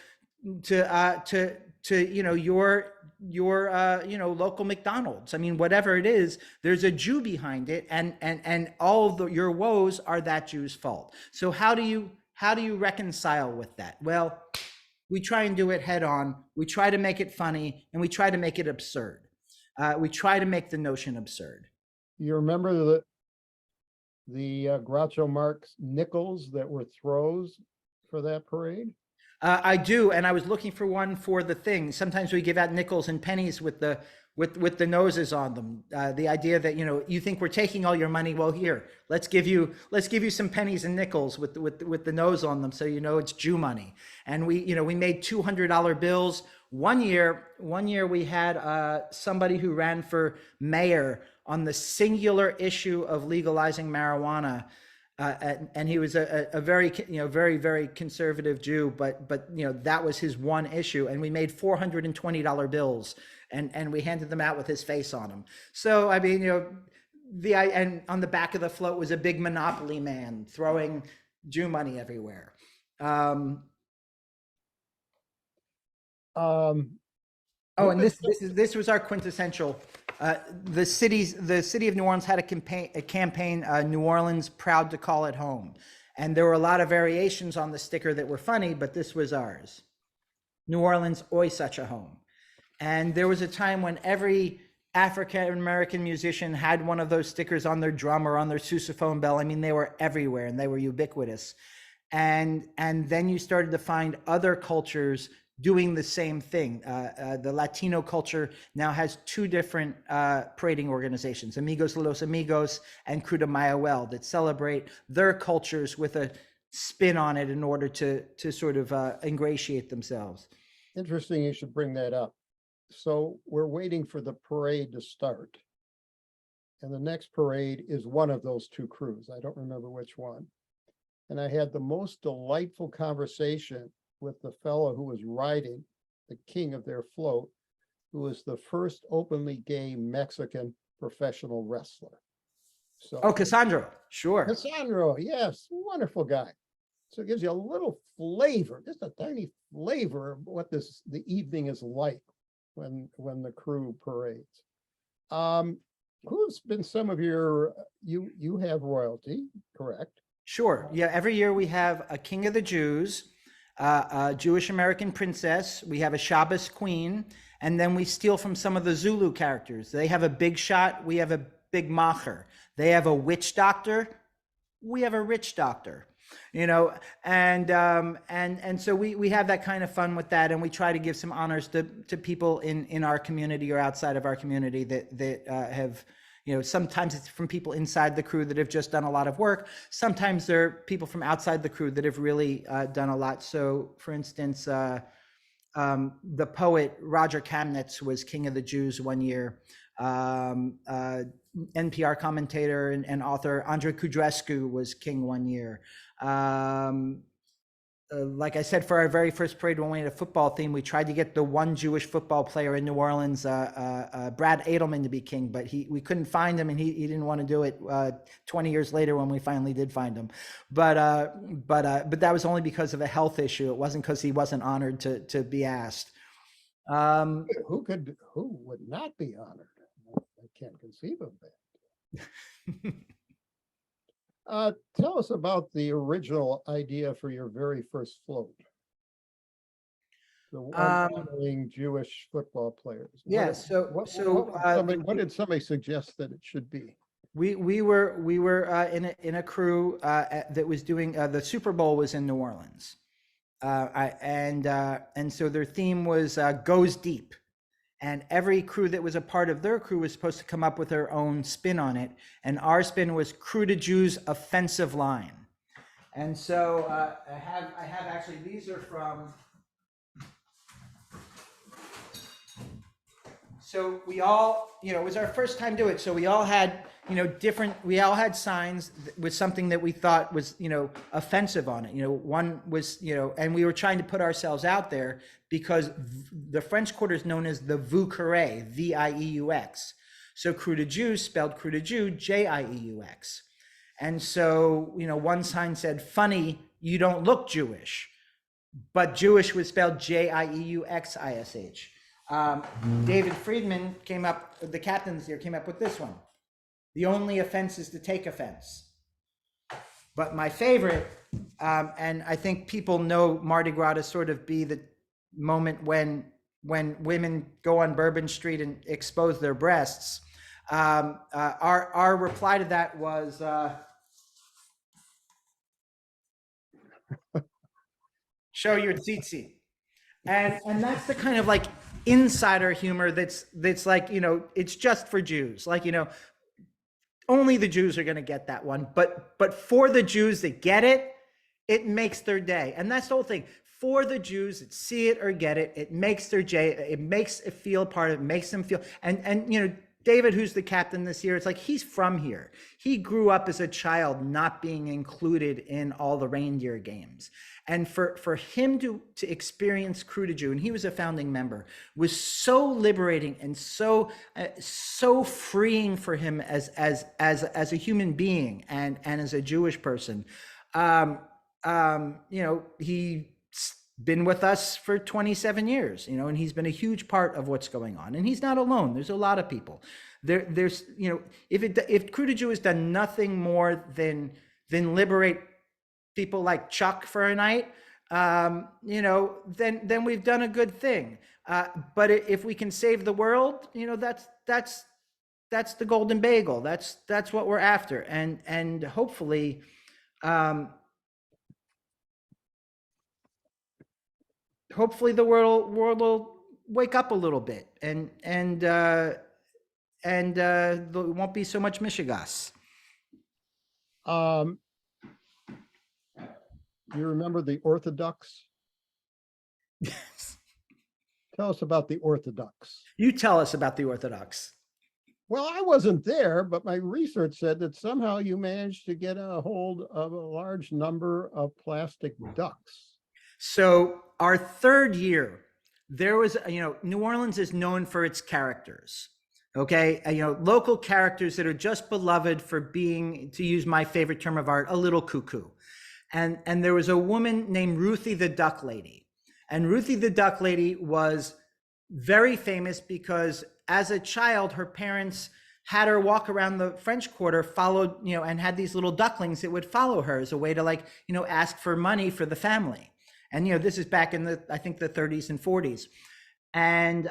your local McDonald's. I mean, whatever it is, there's a Jew behind it, and all of your woes are that Jew's fault. So how do you reconcile with that? Well, we try and do it head on. We try to make it funny, and we try to make it absurd. We try to make the notion absurd. You remember the Groucho Marx nickels that were throws for that parade? I do, and I was looking for one for the thing. Sometimes we give out nickels and pennies with the noses on them. The idea that you think we're taking all your money. Well, here, let's give you some pennies and nickels with the nose on them, so it's Jew money. And we made $200 bills. One year we had somebody who ran for mayor on the singular issue of legalizing marijuana. And he was a very, very conservative Jew, but that was his one issue. And we made $420 bills and we handed them out with his face on them. So, I mean, and on the back of the float was a big Monopoly man throwing Jew money everywhere. And this was our quintessential. The city of New Orleans had a campaign, New Orleans proud to call it home, and there were a lot of variations on the sticker that were funny, but this was ours. New Orleans, oi, such a home. And there was a time when every African American musician had one of those stickers on their drum or on their sousaphone bell. I mean, they were everywhere and they were ubiquitous. And then you started to find other cultures doing the same thing. The Latino culture now has two different parading organizations, Amigos de los Amigos and Krewe du Jieux, that celebrate their cultures with a spin on it in order to sort of ingratiate themselves. Interesting you should bring that up. So we're waiting for the parade to start. And the next parade is one of those two crews. I don't remember which one. And I had the most delightful conversation with the fellow who was riding, the king of their float, who was the first openly gay Mexican professional wrestler. So, Cassandro, sure. Cassandro, yes, wonderful guy. So it gives you a little flavor, just a tiny flavor of what the evening is like when the crew parades. Who's been some of you have royalty, correct? Sure. Yeah. Every year we have a king of the Jews, a Jewish American princess. We have a Shabbos queen, and then we steal from some of the Zulu characters. They have a big shot. We have a big macher. They have a witch doctor. We have a rich doctor. And so we have that kind of fun with that, and we try to give some honors to people in our community or outside of our community that have, sometimes it's from people inside the crew that have just done a lot of work. Sometimes they're people from outside the crew that have really done a lot. So, for instance, the poet Roger Kamnitz was King of the Jews one year. NPR commentator and author Andrei Kudrescu was king one year. Like I said, for our very first parade, when we had a football theme, we tried to get the one Jewish football player in New Orleans, Brad Edelman, to be king, but we couldn't find him, and he didn't want to do it 20 years later when we finally did find him. But that was only because of a health issue. It wasn't because he wasn't honored to be asked. Who would not be honored? can't conceive of that. Tell us about the original idea for your very first float. The one honoring Jewish football players. Yeah, What did somebody suggest that it should be? We were in a crew that was doing the Super Bowl was in New Orleans, and so their theme was goes deep, and every crew that was a part of their crew was supposed to come up with their own spin on it, and our spin was Krewe du Jieux' offensive line, and so I have actually, these are from. So we all, it was our first time doing it. So we all had, we all had signs with something that we thought was, offensive on it. One was, and we were trying to put ourselves out there because the French Quarter is known as the Vieux, V-I-E-U-X. So Krewe du Jieux spelled Krewe du Jieux, J-I-E-U-X. And so, one sign said, funny, you don't look Jewish, but Jewish was spelled J-I-E-U-X-I-S-H. David Friedman the captain this year came up with this one. The only offense is to take offense. But my favorite, and I think people know Mardi Gras to sort of be the moment when women go on Bourbon Street and expose their breasts. Our reply to that was, show your tzitzit. And that's the kind of like insider humor that's like, it's just for Jews. Like, only the Jews are going to get that one. But for the Jews that get it, it makes their day. And that's the whole thing. For the Jews that see it or get it, it makes their day. It makes it feel part of it, makes them feel. And David, who's the captain this year, it's like he's from here. He grew up as a child not being included in all the reindeer games. And for him to experience Krewe du Jieux, and he was a founding member, was so liberating and so freeing for him as a human being and as a Jewish person. He's been with us for 27 years, and he's been a huge part of what's going on. And he's not alone. There's a lot of people. There's if Krewe du Jieux has done nothing more than liberate people like Chuck for a night, then we've done a good thing. But if we can save the world, that's the golden bagel. That's what we're after. And hopefully, the world will wake up a little bit and there won't be so much mishigas. You remember the Orthodox? Yes. Tell us about the Orthodox. You tell us about the Orthodox. Well, I wasn't there, but my research said that somehow you managed to get a hold of a large number of plastic ducks. So our third year, there was, New Orleans is known for its characters. Okay. Local characters that are just beloved for being, to use my favorite term of art, a little cuckoo. And there was a woman named Ruthie the Duck Lady. And Ruthie the Duck Lady was very famous because as a child, her parents had her walk around the French Quarter, followed, and had these little ducklings that would follow her as a way to ask for money for the family. And, this is back in I think the 30s and 40s. And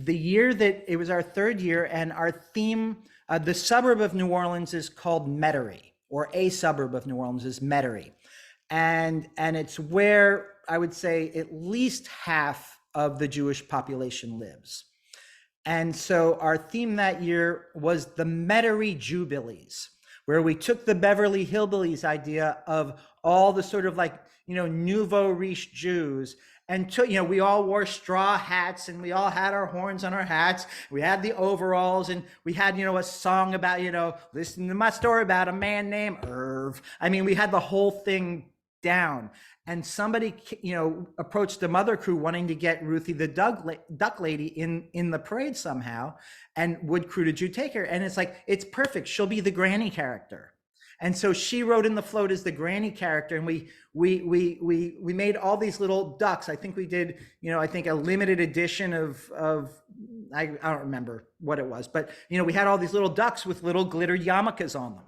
the year that it was our third year, and our theme, the suburb of New Orleans is called Metairie, or a suburb of New Orleans is Metairie. And it's where I would say at least half of the Jewish population lives. And so our theme that year was the Metairie Jubilees, where we took the Beverly Hillbillies idea of all the sort of nouveau riche Jews, and we all wore straw hats, and we all had our horns on our hats. We had the overalls, and we had, a song about, listen to my story about a man named Irv. I mean, we had the whole thing down. And somebody, approached the mother crew wanting to get Ruthie the Duck Lady in the parade somehow. And would Krewe du Jieux take her? And it's like, it's perfect. She'll be the granny character. And so she rode in the float as the granny character, and we made all these little ducks. I think we did, a limited edition of I don't remember what it was, but we had all these little ducks with little glitter yarmulkes on them,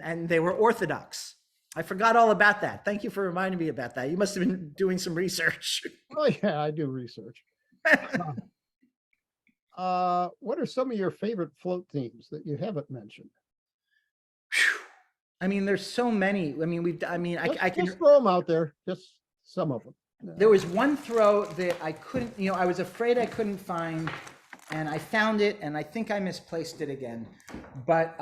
and they were Orthodox. I forgot all about that. Thank you for reminding me about that. You must have been doing some research. Oh yeah, I do research. What are some of your favorite float themes that you haven't mentioned? I mean, there's so many. I mean, I can just throw them out there, just some of them. There was one throw that I couldn't, I was afraid I couldn't find, and I found it, and I think I misplaced it again. But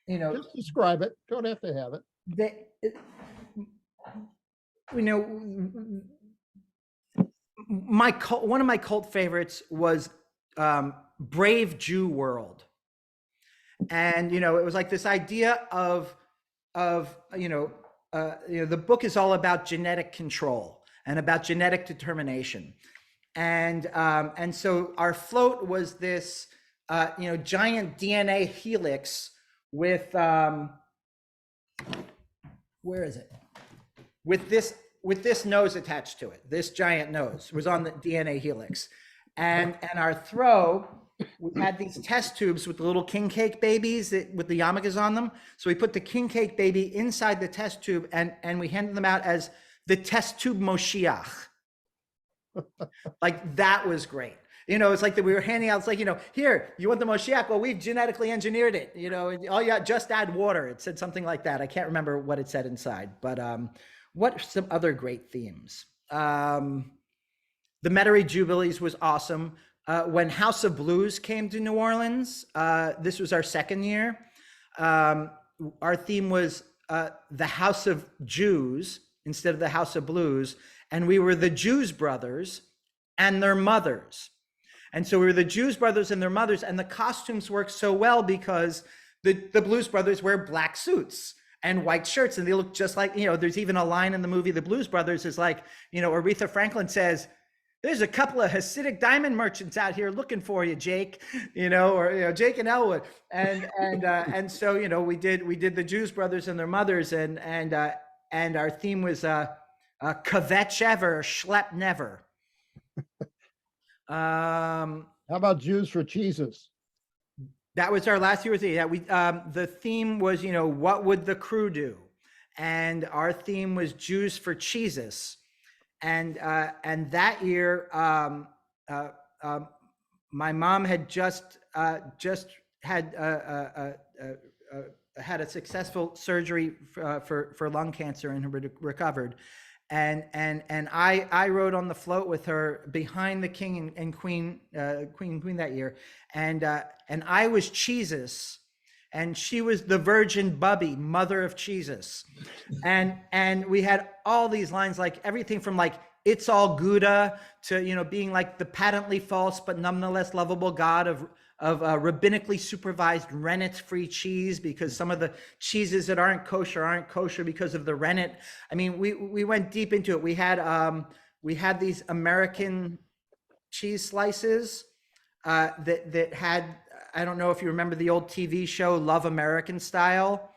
just describe it. Don't have to have it. One of my cult favorites was Brave Jew World. And, it was like this idea of the book is all about genetic control and about genetic determination. And so our float was this, giant DNA helix with, where is it? With this nose attached to it. This giant nose was on the DNA helix. And our throw, we had these test tubes with the little king cake babies with the yarmulkes on them. So we put the king cake baby inside the test tube, and we handed them out as the test tube Moshiach. Like, that was great. It's like that we were handing out, it's like, here, you want the Moshiach? Well, we've genetically engineered it. All you got, just add water. It said something like that. I can't remember what it said inside, but what are some other great themes? The Metairie Jubilees was awesome. When House of Blues came to New Orleans, this was our second year. Our theme was the House of Jews instead of the House of Blues. And we were the Jews brothers and their mothers. And so we were the Jews brothers and their mothers, and the costumes worked so well because the Blues brothers wear black suits and white shirts, and they look just like, there's even a line in the movie, The Blues Brothers, is like, Aretha Franklin says, "There's a couple of Hasidic diamond merchants out here looking for you, Jake," or Jake and Elwood, and so we did the Jews brothers and their mothers, and our theme was kvetch ever, schlep never. How about Jews for Jesus? That was our last year. The theme was, what would the crew do? And our theme was Jews for Jesus. And that year, my mom had just had a successful surgery for lung cancer and recovered. And I rode on the float with her behind the king and queen that year, and I was Jesus, and she was the Virgin Bubby, mother of Jesus, and we had all these lines, like everything from like "It's all Gouda" to being like the patently false but nonetheless lovable God of rabbinically supervised rennet-free cheese, because some of the cheeses that aren't kosher because of the rennet. I mean, we went deep into it. We had these American cheese slices that had, I don't know if you remember the old TV show Love American Style,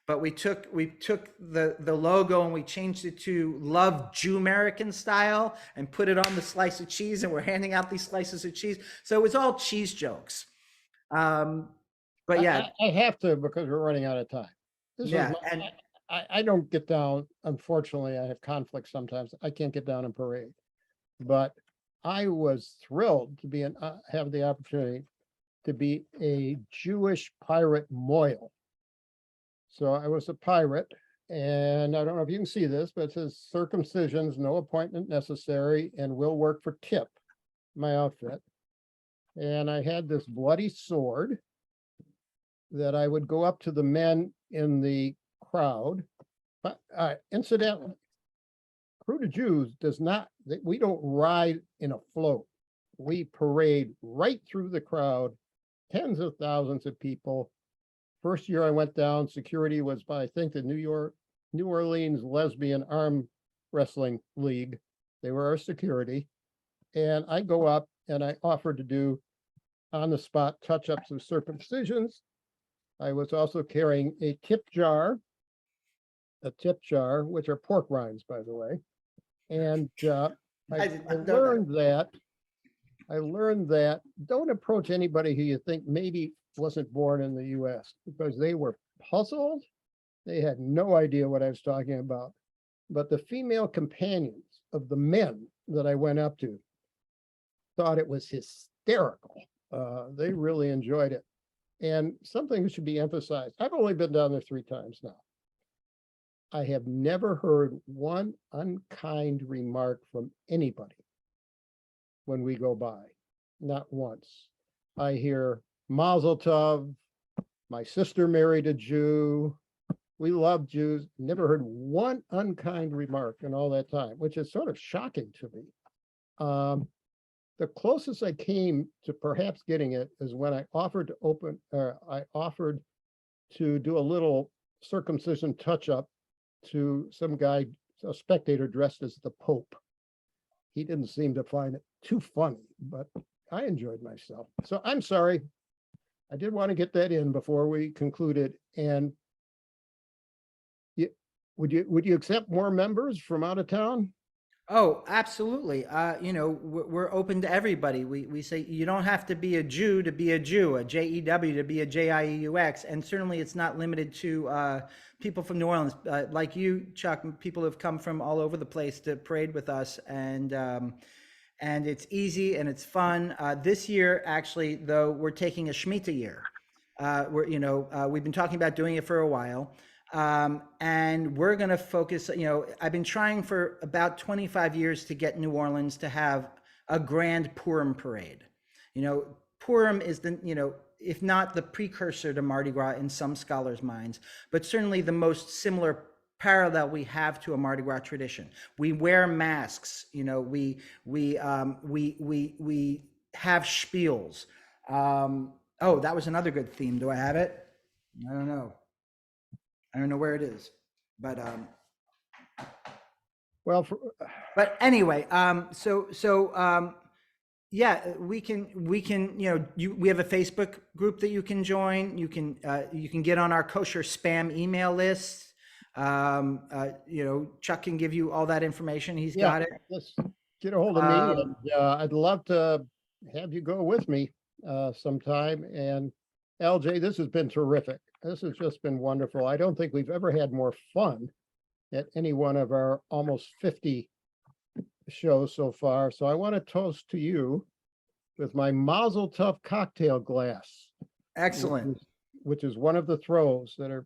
but we took the logo and we changed it to Love Jew American Style and put it on the slice of cheese, and we're handing out these slices of cheese. So it was all cheese jokes. But yeah, I have to, because we're running out of time. I don't get down. Unfortunately, I have conflicts sometimes. I can't get down in parade, but I was thrilled to have the opportunity to be a Jewish pirate moil. So I was a pirate, and I don't know if you can see this, but it says "Circumcisions, no appointment necessary, and will work for tip," my outfit. And I had this bloody sword that I would go up to the men in the crowd. But incidentally, Krewe du Jieux does not, we don't ride in a float. We parade right through the crowd, tens of thousands of people. First year I went down, security was by, I think, the New Orleans Lesbian Arm Wrestling League. They were our security. And I go up and I offered to do on the spot touch-ups of circumcisions. I was also carrying a tip jar, which are pork rinds, by the way. And I learned I learned that don't approach anybody who you think maybe wasn't born in the US because they were puzzled. They had no idea what I was talking about. But the female companions of the men that I went up to thought it was hysterical. They really enjoyed it. And something should be emphasized. I've only been down there 3 times now. I have never heard one unkind remark from anybody when we go by, not once. I hear Mazel Tov, my sister married a Jew, we love Jews, never heard one unkind remark in all that time, which is sort of shocking to me. The closest I came to perhaps getting it is when I offered to do a little circumcision touch-up to some guy, a spectator dressed as the Pope. He didn't seem to find it too funny, but I enjoyed myself. So I'm sorry. I did want to get that in before we concluded. And would you accept more members from out of town? Oh, absolutely. You know, we're open to everybody. We say you don't have to be a Jew to be a Jew, a Jew to be a Jieux, and certainly it's not limited to people from New Orleans. Like you, Chuck, people have come from all over the place to parade with us, and it's easy and it's fun. This year, actually, though, we're taking a Shemitah year. We've been talking about doing it for a while. And we're going to focus, I've been trying for about 25 years to get New Orleans to have a grand Purim parade. Purim is if not the precursor to Mardi Gras in some scholars' minds, but certainly the most similar parallel we have to a Mardi Gras tradition. We wear masks, we have spiels. Oh, that was another good theme. Do I have it? I don't know. I don't know where it is, but but anyway, yeah, we can, we have a Facebook group that you can join. You can get on our kosher spam email list. Chuck can give you all that information. He's got it. Just get a hold of me, and I'd love to have you go with me sometime. And LJ, this has been terrific. This has just been wonderful. I don't think we've ever had more fun at any one of our almost 50 shows so far. So I want to toast to you with my Mazel Tov cocktail glass. Excellent. Which is one of the throws that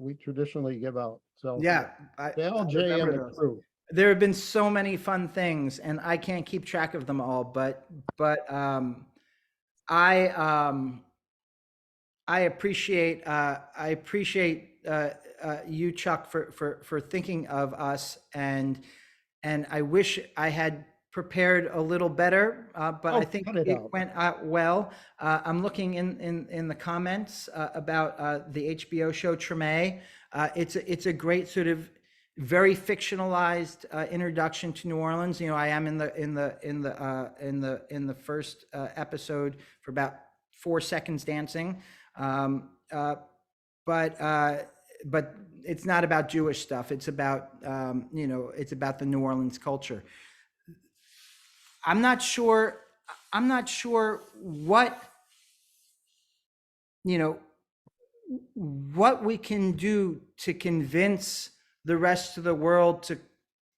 we traditionally give out. So yeah, LJ and the crew. There have been so many fun things, and I can't keep track of them all. But I appreciate you, Chuck, for thinking of us, and I wish I had prepared a little better, but I think it went out well. I'm looking in the comments about the HBO show Treme. It's a great sort of very fictionalized introduction to New Orleans. I am in the first episode for about 4 seconds dancing. But it's not about Jewish stuff. It's about, it's about the New Orleans culture. I'm not sure what we can do to convince the rest of the world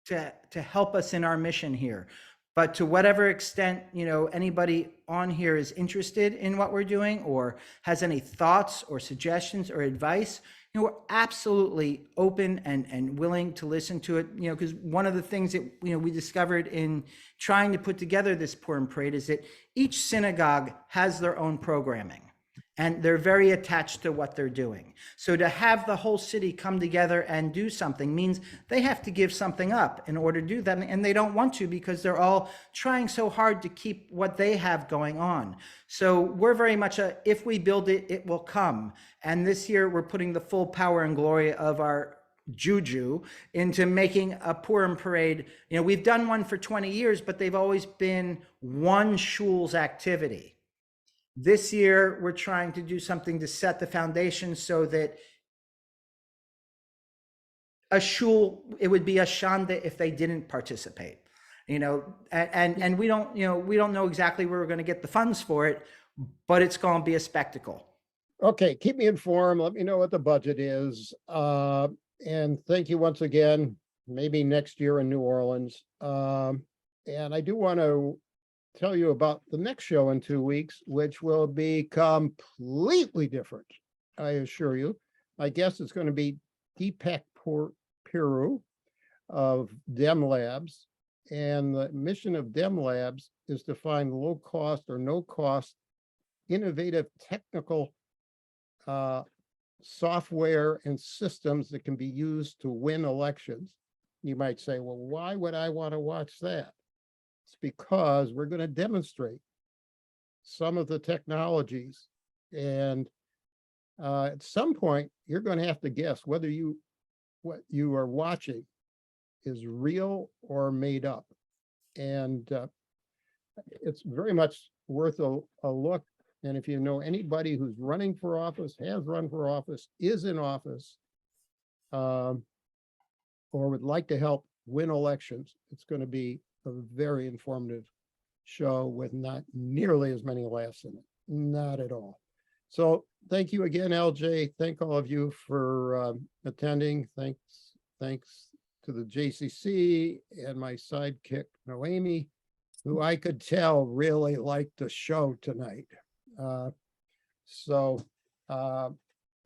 to help us in our mission here. But to whatever extent, anybody on here is interested in what we're doing or has any thoughts or suggestions or advice, we're absolutely open and willing to listen to it. Because one of the things that, we discovered in trying to put together this Purim parade is that each synagogue has their own programming. And they're very attached to what they're doing. So to have the whole city come together and do something means they have to give something up in order to do that. And they don't want to because they're all trying so hard to keep what they have going on. So we're very much if we build it, it will come. And this year we're putting the full power and glory of our juju into making a Purim parade. We've done one for 20 years, but they've always been one shul's activity. This year, we're trying to do something to set the foundation so that a shul, it would be a shanda if they didn't participate. you know, and we don't, you know, we don't know exactly where we're going to get the funds for it, but it's going to be a spectacle. Okay, keep me informed. Let me know what the budget is. And thank you once again, maybe next year in New Orleans. And I do want to tell you about the next show in 2 weeks, which will be completely different, I assure you. My guest is going to be Deepak Piru of Dem Labs. And the mission of Dem Labs is to find low cost or no cost, innovative technical software and systems that can be used to win elections. You might say, well, why would I want to watch that? It's because we're going to demonstrate some of the technologies. And at some point, you're going to have to guess whether what you are watching is real or made up. And it's very much worth a look. And if you know anybody who's running for office, has run for office, is in office, or would like to help win elections, it's going to be a very informative show with not nearly as many laughs in it. Not at all. So thank you again, LJ. Thank all of you for attending. Thanks to the JCC and my sidekick, Noemi, who I could tell really liked the show tonight. Good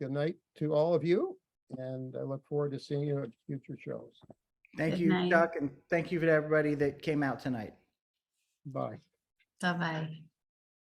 night to all of you, and I look forward to seeing you at future shows. Thank Good you, night. Chuck, and thank you to everybody that came out tonight. Bye. Bye-bye.